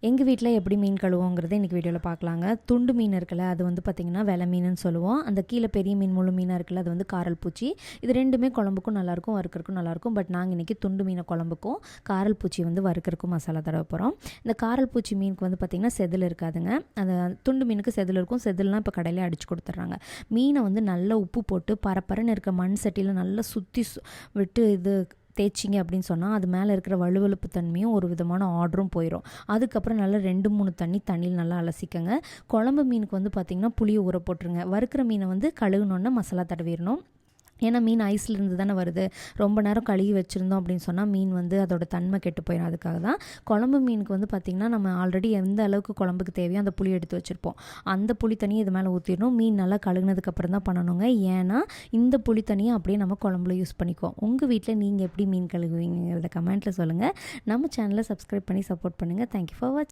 எங்கள் வீட்டில் எப்படி மீன் கழுவோங்கிறத இன்றைக்கி வீடியோவில் பார்க்கலாங்க. துண்டு மீன் இருக்குல்ல, அது வந்து பார்த்திங்கன்னா வெலை மீனுன்னு சொல்லுவோம். அந்த கீழே பெரிய மீன் முழு மீனாக இருக்குல்ல, அது வந்து காரல் பூச்சி. இது ரெண்டுமே குழம்புக்கும் நல்லாயிருக்கும், வறுக்கிறதுக்கும் நல்லாயிருக்கும். பட் நாங்கள் இன்றைக்கி துண்டு மீனை குழம்புக்கும் காரல் பூச்சி வந்து வறுக்கிறதுக்கும் மசாலா தடவை போகிறோம். இந்த காரல் பூச்சி மீனுக்கு வந்து பார்த்திங்கன்னா செதில் இருக்காதுங்க. அந்த துண்டு மீனுக்கு செதில் இருக்கும். செதில்லாம் இப்போ கடையிலே அடித்து கொடுத்துட்றாங்க. மீனை வந்து நல்லா உப்பு போட்டு பரப்பரன்னு இருக்க மண் சட்டியில் நல்லா சுற்றி விட்டு இது தேய்ச்சிங்க அப்படின்னு சொன்னால் அது மேலே இருக்கிற வலுவழுப்பு தன்மையும் ஒரு விதமான ஆர்டரும் போயிடும். அதுக்கப்புறம் நல்லா 2-3 தண்ணியில் நல்லா அலசிக்கங்க. குழம்பு மீனுக்கு வந்து பார்த்திங்கன்னா புளியை ஊற போட்டுருங்க. வறுக்கிற மீனை வந்து கழுகுனோன்னே மசாலா தடவிடணும். ஏன்னா மீன் ஐஸ்லேருந்து தானே வருது. ரொம்ப நேரம் கழுவி வச்சுருந்தோம் அப்படின்னு சொன்னால் மீன் வந்து அதோட தன்மை கெட்டு போயிடும். அதுக்காக தான் குழம்பு மீனுக்கு வந்து பார்த்திங்கன்னா நம்ம ஆல்ரெடி எந்த அளவுக்கு குழம்புக்கு தேவையோ அந்த புளி எடுத்து வச்சுருப்போம். அந்த புளி தண்ணியை இது மேலே ஊற்றிடணும். மீன் நல்லா கழுகுனதுக்கப்புறம் தான் பண்ணணுங்க. ஏன்னா இந்த புளி தண்ணியை அப்படியே நம்ம குழம்புல யூஸ் பண்ணிக்குவோம். உங்கள் வீட்டில் நீங்கள் எப்படி மீன் கழுகுவீங்கிறத கமெண்ட்டில் சொல்லுங்கள். நம்ம சேனலை சப்ஸ்கிரைப் பண்ணி சப்போர்ட் பண்ணுங்கள். தேங்க்யூ ஃபார் வாட்சிங்.